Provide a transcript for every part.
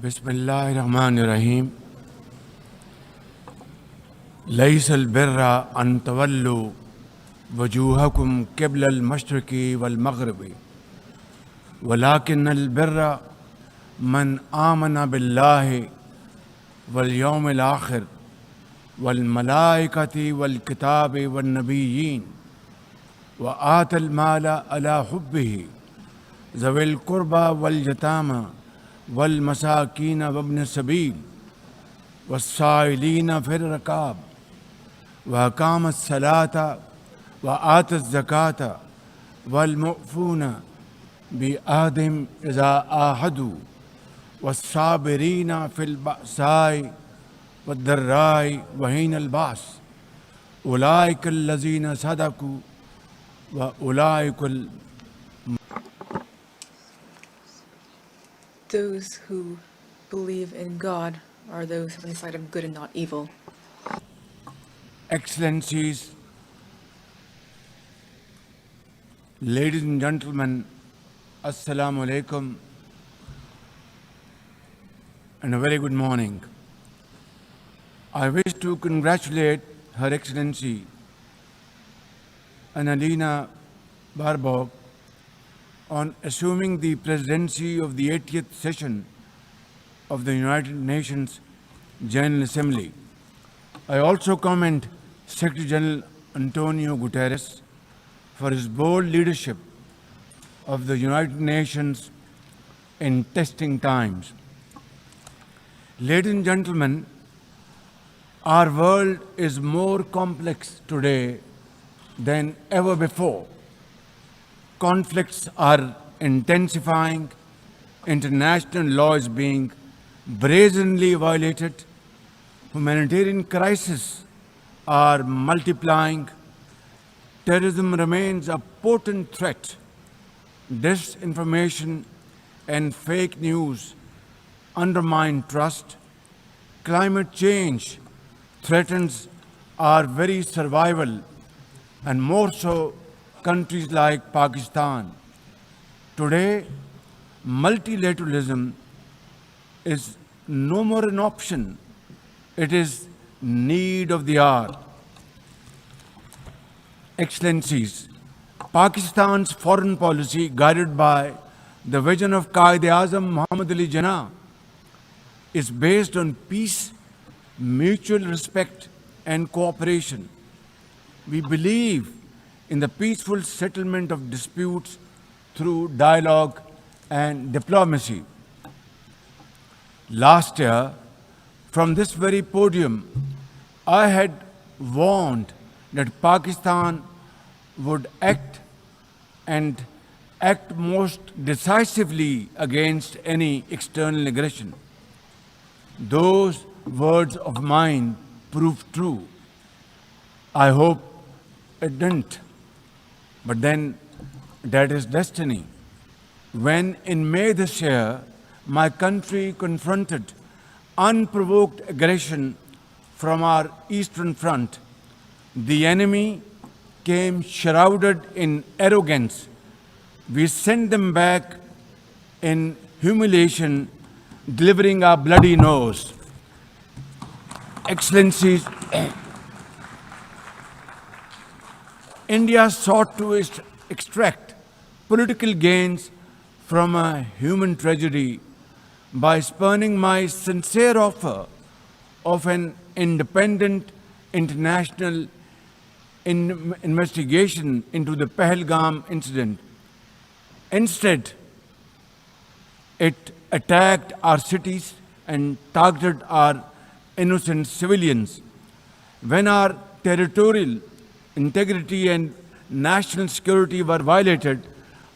बिस्मिल्लाहिर्रहमानिर्रहीम लैसल बिर्रा अन तवल्लु वजूहकुम क़िबलल मशरिक़ी वल मग़रिबी वलाकिन्नल बिर्रा मन आमना बिल्लाहि वल यौमिल आखिर वल मलाइकति वल किताबि वन नबिय्यीन व आतल माला अला हुब्बिही ज़विल क़ुर्बा वल यतामा वल मसाकीन वब्न सबील वस्साइलीन फिर रकाब व अकामस सलाता व आतस ज़काता वल मुफ़ूना बि अहदिम इज़ा आहदू वस्साबिरीना फिल बअसाई वद्दर्राई व हीनल बास उलाइकल लज़ीना सदकू व उलाइकल Those who believe in God are those on the side of good and not evil. Excellencies, ladies and gentlemen, Assalamu alaikum and a very good morning. I wish to congratulate Her Excellency Annalena Baerbock on assuming the presidency of the 80th session of the United Nations General Assembly. I also commend Secretary General Antonio Guterres for his bold leadership of the United Nations in testing times. Ladies and gentlemen, our world is more complex today than ever before. Conflicts are intensifying, international law is being brazenly violated, humanitarian crises are multiplying, terrorism remains a potent threat, disinformation and fake news undermine trust, climate change threatens our very survival, and more so countries like Pakistan. Today, multilateralism is no more an option. It is need of the hour. Excellencies, Pakistan's foreign policy, guided by the vision of Quaid-e-Azam Muhammad Ali Jinnah, is based on peace, mutual respect and cooperation. We believe in the peaceful settlement of disputes through dialogue and diplomacy. Last year, from this very podium, I had warned that Pakistan would act most decisively against any external aggression. Those words of mine proved true. I hope it didn't. But then that is destiny. When in May this year, my country confronted unprovoked aggression from our eastern front, the enemy came shrouded in arrogance. We sent them back in humiliation, delivering our bloody nose. Excellencies, India sought to extract political gains from a human tragedy by spurning my sincere offer of an independent international investigation into the Pahalgam incident. Instead, it attacked our cities and targeted our innocent civilians. When our territorial integrity and national security were violated,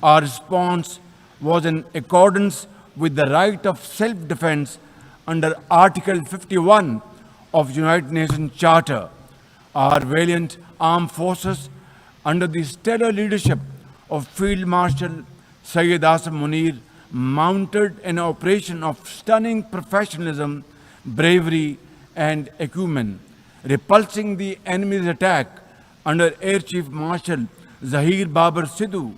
our response was in accordance with the right of self-defense under Article 51 of United Nations Charter. Our valiant armed forces, under the stellar leadership of Field Marshal Syed Asif Munir, mounted an operation of stunning professionalism, bravery and acumen, repulsing the enemy's attack under Air Chief Marshal Zahir Babar Sidhu.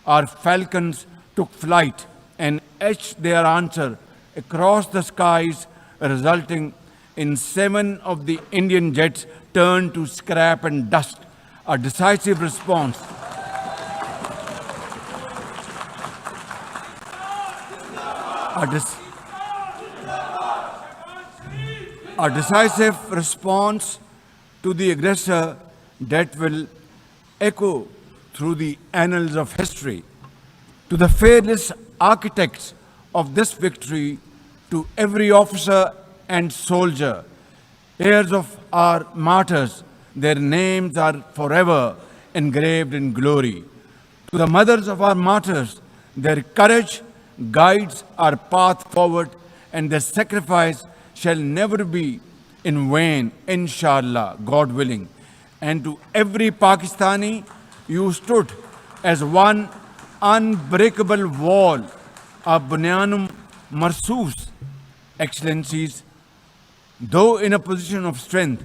Our falcons took flight and etched their answer across the skies, resulting in 7 of the Indian jets turned to scrap and dust. A decisive response. A, dis- a decisive response to the aggressor that will echo through the annals of history. To the fearless architects of this victory, to every officer and soldier, heirs of our martyrs, their names are forever engraved in glory. To the mothers of our martyrs, their courage guides our path forward, and their sacrifice shall never be in vain, inshallah, God willing. And to every Pakistani, you stood as one unbreakable wall, a bunyanum marsus. Excellencies, though in a position of strength,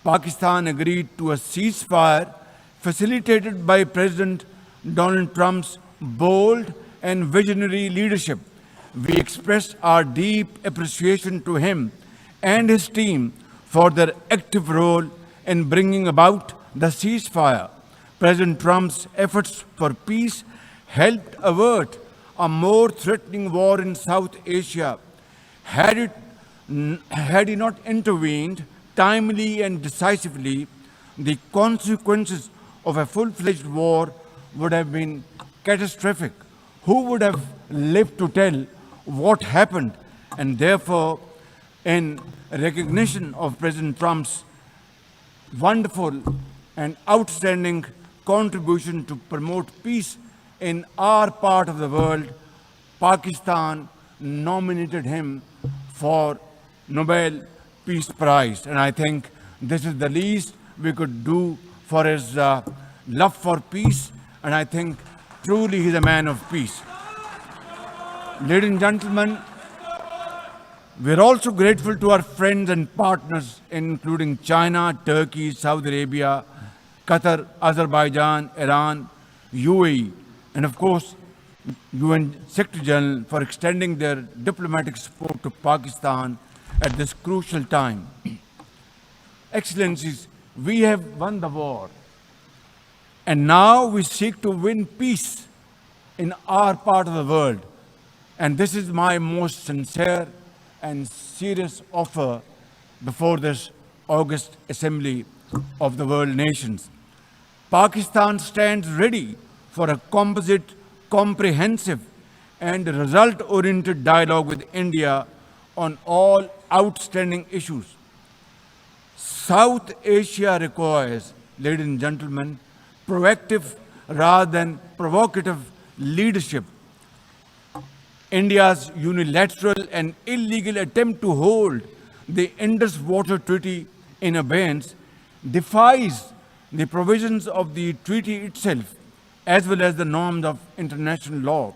Pakistan agreed to a ceasefire facilitated by President Donald Trump's bold and visionary leadership. We express our deep appreciation to him and his team for their active role in bringing about the ceasefire. President Trump's efforts for peace helped avert a more threatening war in South Asia. Had he not intervened timely and decisively, the consequences of a full-fledged war would have been catastrophic. Who would have lived to tell what happened? And therefore, in recognition of President Trump's wonderful and outstanding contribution to promote peace in our part of the world, Pakistan nominated him for Nobel Peace Prize. And I think this is the least we could do for his love for peace. And I think truly he's a man of peace. Ladies and gentlemen, we're also grateful to our friends and partners, including China, Turkey, Saudi Arabia, Qatar, Azerbaijan, Iran, UAE, and of course, UN Secretary General for extending their diplomatic support to Pakistan at this crucial time. Excellencies, we have won the war, and now we seek to win peace in our part of the world. And this is my most sincere and serious offer before this August Assembly of the World Nations. Pakistan stands ready for a composite, comprehensive, and result-oriented dialogue with India on all outstanding issues. South Asia requires, ladies and gentlemen, proactive rather than provocative leadership. India's unilateral and illegal attempt to hold the Indus Water Treaty in abeyance defies the provisions of the treaty itself, as well as the norms of international law.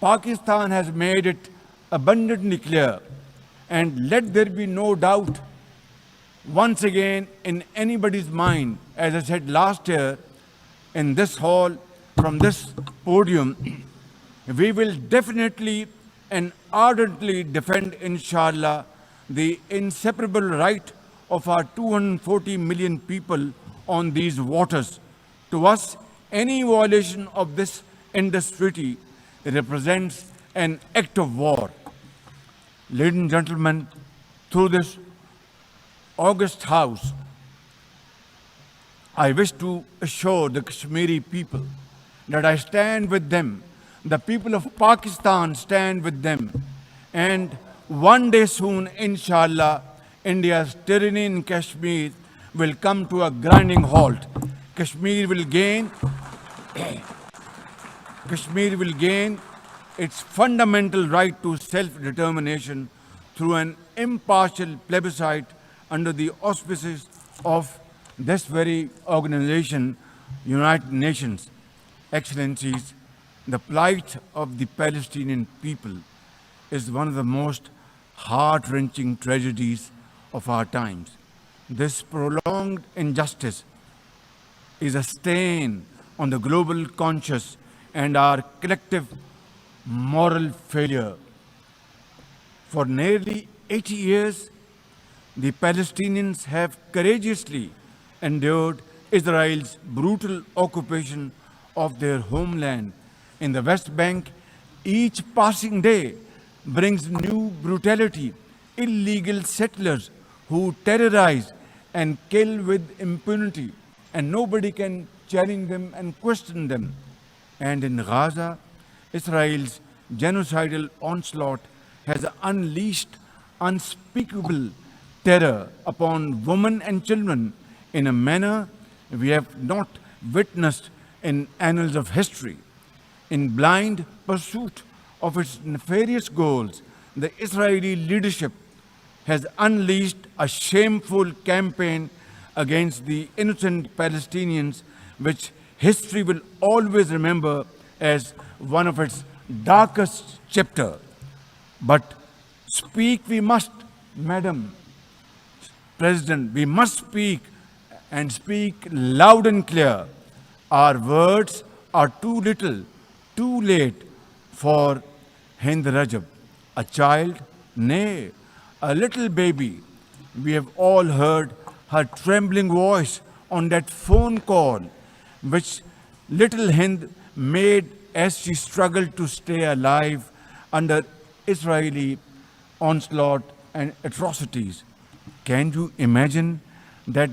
Pakistan has made it abundantly clear, and let there be no doubt once again in anybody's mind, as I said last year in this hall, from this podium, we will definitely and ardently defend, inshallah, the inseparable right of our 240 million people on these waters. To us, any violation of this Indus Treaty represents an act of war. Ladies and gentlemen, through this august House, I wish to assure the Kashmiri people that I stand with them. The people of Pakistan stand with them. And one day soon, inshallah, India's tyranny in Kashmir will come to a grinding halt. Kashmir will gain its fundamental right to self-determination through an impartial plebiscite under the auspices of this very organization, United Nations. Excellencies, the plight of the Palestinian people is one of the most heart-wrenching tragedies of our times. This prolonged injustice is a stain on the global conscience and our collective moral failure. For nearly 80 years, the Palestinians have courageously endured Israel's brutal occupation of their homeland in the West Bank. Each passing day brings new brutality, illegal settlers who terrorize and kill with impunity, and nobody can challenge them and question them. And in Gaza, Israel's genocidal onslaught has unleashed unspeakable terror upon women and children in a manner we have not witnessed in annals of history. In blind pursuit of its nefarious goals, the Israeli leadership has unleashed a shameful campaign against the innocent Palestinians, which history will always remember as one of its darkest chapters. But speak we must, Madam President, we must speak and speak loud and clear. Our words are too little, too late for Hind Rajab, a child, nay, a little baby. We have all heard her trembling voice on that phone call, which little Hind made as she struggled to stay alive under Israeli onslaught and atrocities. Can you imagine that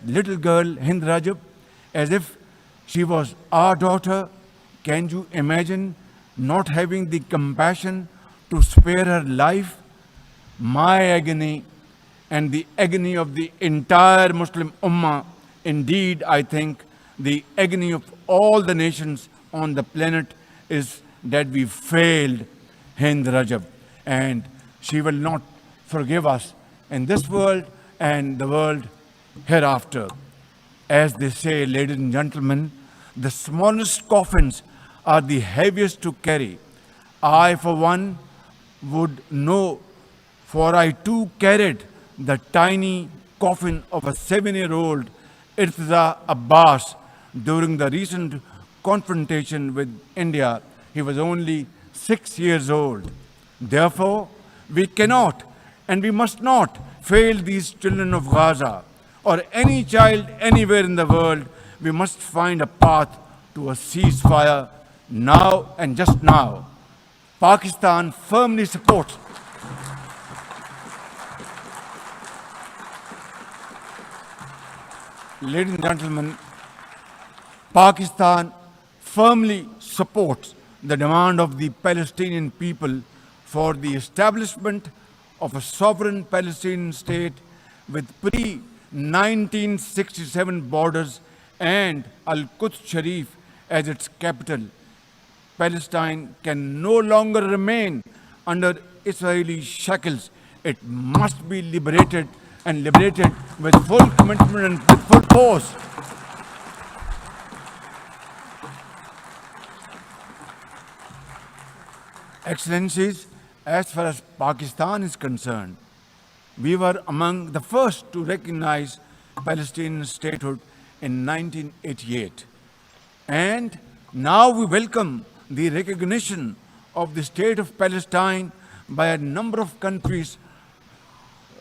little girl, Hind Rajab, as if she was our daughter? Can you imagine not having the compassion to spare her life? My agony and the agony of the entire Muslim Ummah, indeed, I think the agony of all the nations on the planet is that we failed Hind Rajab, and she will not forgive us in this world and the world hereafter. As they say, ladies and gentlemen, the smallest coffins are the heaviest to carry. I, for one, would know, for I too carried the tiny coffin of a 7-year-old Irtiza Abbas during the recent confrontation with India. He was only 6 years old. Therefore, we cannot and we must not fail these children of Gaza or any child anywhere in the world. We must find a path to a ceasefire now and just now. Pakistan firmly supports Ladies and gentlemen, Pakistan firmly supports the demand of the Palestinian people for the establishment of a sovereign Palestinian state with pre-1967 borders and Al-Quds Sharif as its capital. Palestine can no longer remain under Israeli shackles. It must be liberated, and liberated with full commitment and with full force. Excellencies, as far as Pakistan is concerned, we were among the first to recognize Palestinian statehood in 1988. And now we welcome the recognition of the state of Palestine by a number of countries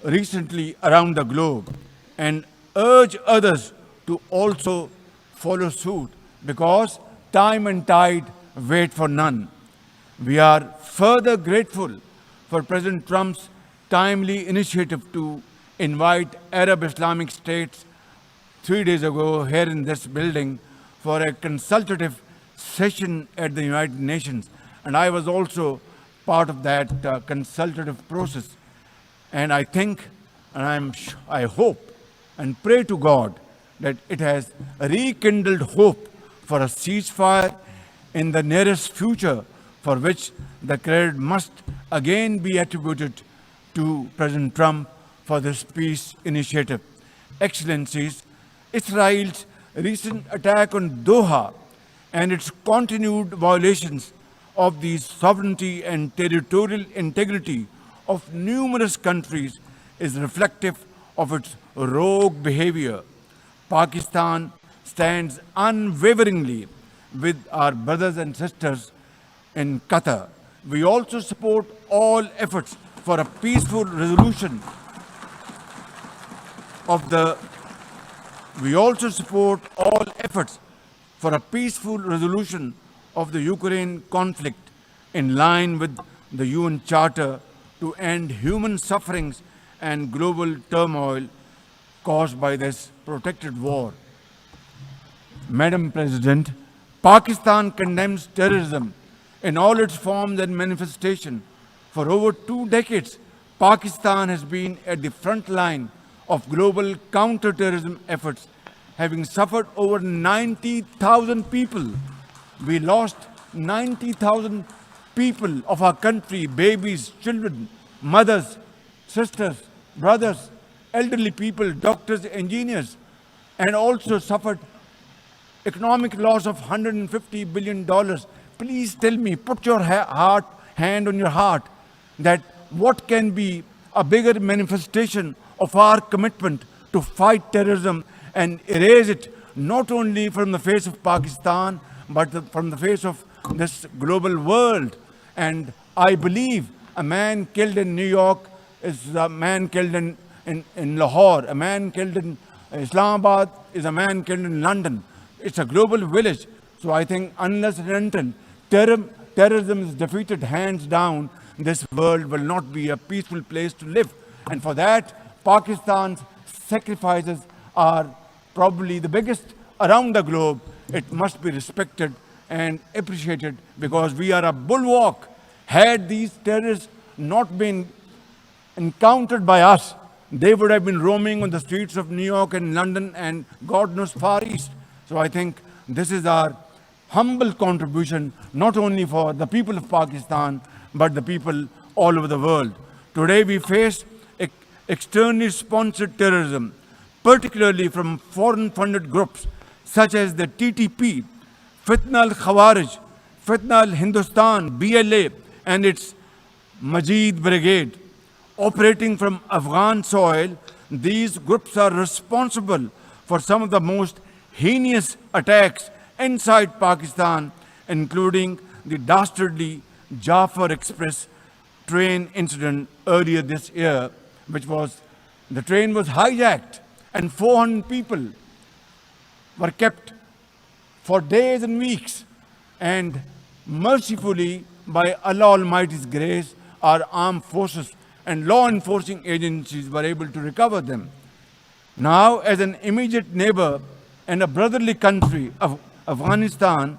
recently around the globe, and urge others to also follow suit, because time and tide wait for none. We are further grateful for President Trump's timely initiative to invite Arab Islamic states 3 days ago here in this building for a consultative session at the United Nations. And I was also part of that consultative process. And I think, and I hope and pray to God that it has rekindled hope for a ceasefire in the nearest future, for which the credit must again be attributed to President Trump for this peace initiative. Excellencies, Israel's recent attack on Doha and its continued violations of the sovereignty and territorial integrity of numerous countries is reflective of its rogue behavior. Pakistan stands unwaveringly with our brothers and sisters in Qatar. We also support all efforts for a peaceful resolution of the we also support all efforts for a peaceful resolution of the Ukraine conflict in line with the UN Charter to end human sufferings and global turmoil caused by this protracted war. Madam President, Pakistan condemns terrorism in all its forms and manifestation. For over 2 decades, Pakistan has been at the front line of global counterterrorism efforts, having suffered over 90,000 people. We lost 90,000 people of our country, babies, children, mothers, sisters, brothers, elderly people, doctors, engineers, and also suffered economic loss of $150 billion. Please tell me, put your hand on your heart, that what can be a bigger manifestation of our commitment to fight terrorism and erase it not only from the face of Pakistan, but from the face of this global world. And I believe a man killed in New York is a man killed in Lahore, a man killed in Islamabad is a man killed in London. It's a global village. So I think unless and until terrorism is defeated hands down, this world will not be a peaceful place to live. And for that, Pakistan's sacrifices are probably the biggest around the globe. It must be respected and appreciated because we are a bulwark. Had these terrorists not been encountered by us, they would have been roaming on the streets of New York and London and God knows far east. So I think this is our humble contribution, not only for the people of Pakistan, but the people all over the world. Today we face externally sponsored terrorism, particularly from foreign-funded groups such as the TTP, Fitna al-Khawarij, Fitna al-Hindustan, BLA, and its Majid Brigade. Operating from Afghan soil, these groups are responsible for some of the most heinous attacks inside Pakistan, including the dastardly Jafar Express train incident earlier this year, which was, the train was hijacked and 400 people were kept for days and weeks. And mercifully, by Allah Almighty's grace, our armed forces and law enforcing agencies were able to recover them. Now, as an immediate neighbor and a brotherly country of Afghanistan,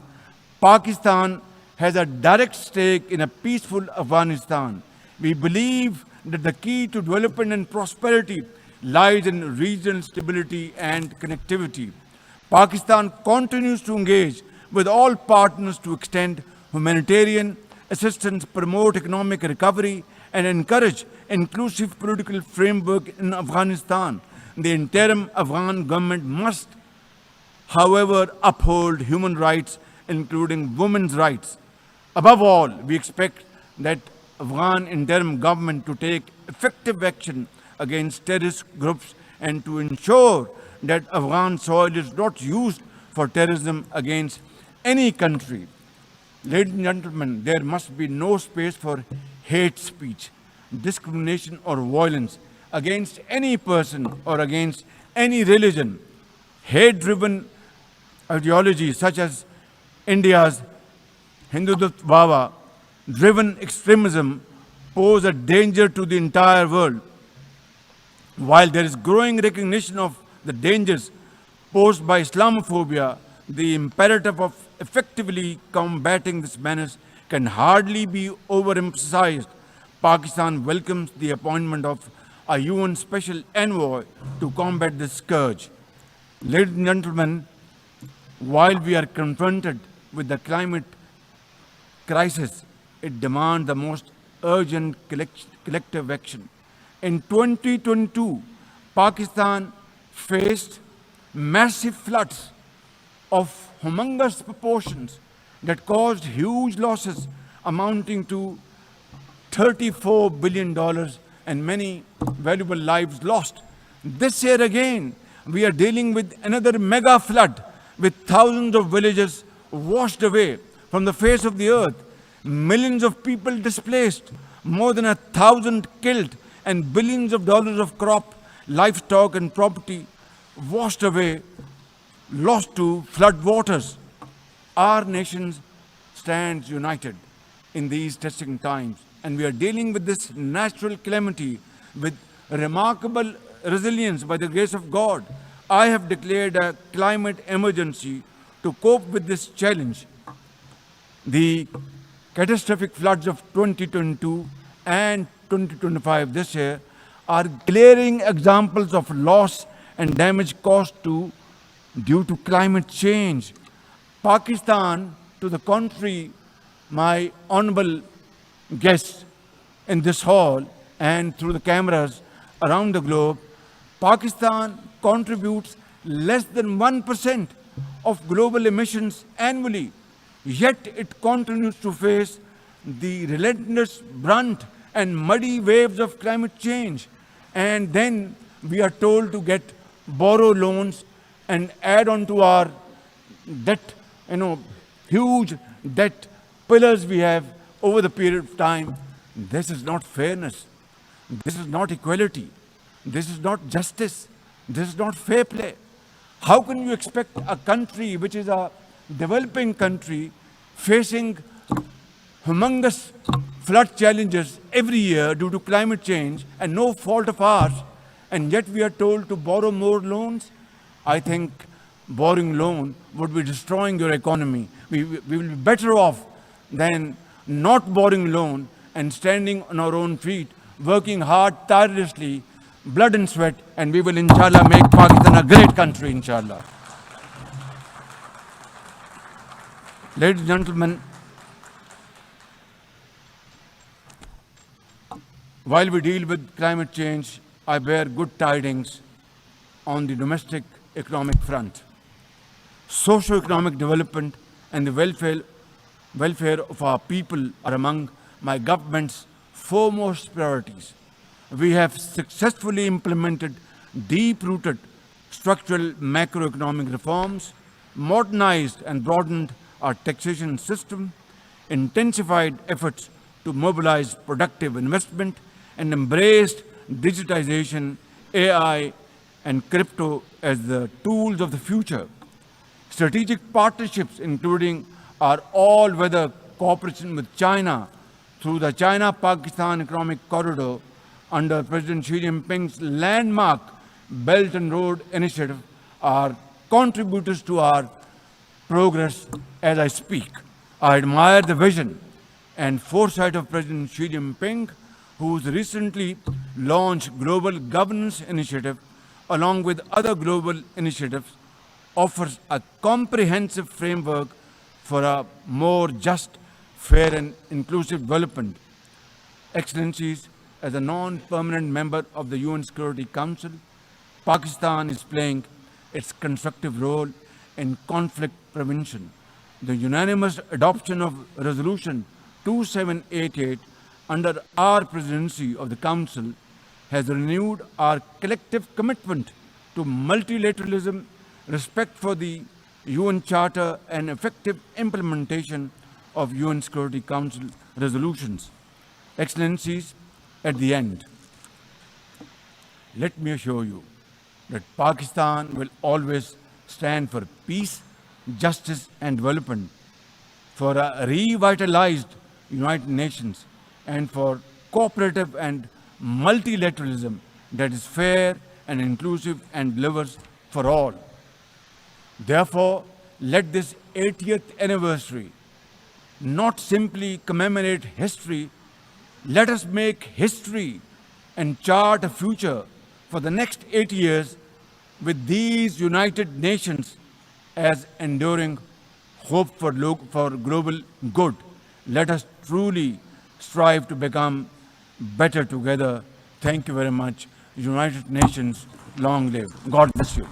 Pakistan has a direct stake in a peaceful Afghanistan. We believe that the key to development and prosperity lies in regional stability and connectivity. Pakistan continues to engage with all partners to extend humanitarian assistance, promote economic recovery, and encourage inclusive political framework in Afghanistan. The interim Afghan government must, however, uphold human rights, including women's rights. Above all, we expect that Afghan interim government to take effective action against terrorist groups and to ensure that Afghan soil is not used for terrorism against any country. Ladies and gentlemen, there must be no space for hate speech, discrimination or violence against any person or against any religion. Hate-driven ideologies such as India's Hindutva-driven extremism pose a danger to the entire world. While there is growing recognition of the dangers posed by Islamophobia, the imperative of effectively combating this menace can hardly be overemphasized. Pakistan welcomes the appointment of a UN Special Envoy to combat this scourge. Ladies and gentlemen, while we are confronted with the climate crisis, it demands the most urgent collective action. In 2022, Pakistan faced massive floods of humongous proportions that caused huge losses amounting to $34 billion and many valuable lives lost. This year again, we are dealing with another mega flood with thousands of villages washed away from the face of the earth, millions of people displaced, more than 1,000 killed, and billions of dollars of crop, livestock, and property washed away, lost to flood waters. Our nation stands united in these testing times, and we are dealing with this natural calamity with remarkable resilience by the grace of God. I have declared a climate emergency to cope with this challenge. The catastrophic floods of 2022 and 2025 this year are glaring examples of loss and damage caused due to climate change. Pakistan, to the contrary, my honorable guests in this hall and through the cameras around the globe, Pakistan contributes less than 1% of global emissions annually, yet it continues to face the relentless brunt and muddy waves of climate change. And then we are told to borrow loans and add on to our debt, huge debt pillars we have over the period of time. This is not fairness. This is not equality. This is not justice. This is not fair play. How can you expect a country which is a developing country facing humongous flood challenges every year due to climate change and no fault of ours, and yet we are told to borrow more loans? I think borrowing loan would be destroying your economy. We will be better off than not borrowing loan and standing on our own feet, working hard, tirelessly, blood and sweat, and we will, inshallah, make Pakistan a great country, inshallah. Ladies and gentlemen, while we deal with climate change, I bear good tidings on the domestic economic front. Socio-economic development and the welfare of our people are among my government's foremost priorities. We have successfully implemented deep-rooted structural macroeconomic reforms, modernized and broadened our taxation system, intensified efforts to mobilize productive investment, and embraced digitization, AI, and crypto as the tools of the future. Strategic partnerships, including our all-weather cooperation with China through the China-Pakistan Economic Corridor under President Xi Jinping's landmark Belt and Road Initiative, are contributors to our progress as I speak. I admire the vision and foresight of President Xi Jinping, whose recently launched Global Governance Initiative, along with other global initiatives, offers a comprehensive framework for a more just, fair, and inclusive development. Excellencies, as a non-permanent member of the UN Security Council, Pakistan is playing its constructive role in conflict prevention. The unanimous adoption of Resolution 2788 under our presidency of the Council has renewed our collective commitment to multilateralism, respect for the UN Charter, and effective implementation of UN Security Council resolutions. Excellencies, at the end, let me assure you that Pakistan will always stand for peace, justice, and development, for a revitalized United Nations, and for cooperative and multilateralism that is fair and inclusive and delivers for all. Therefore, let this 80th anniversary not simply commemorate history. Let us make history and chart a future for the next 80 years with these United Nations as enduring hope for global good. Let us truly strive to become better together. Thank you very much. United Nations, long live. God bless you.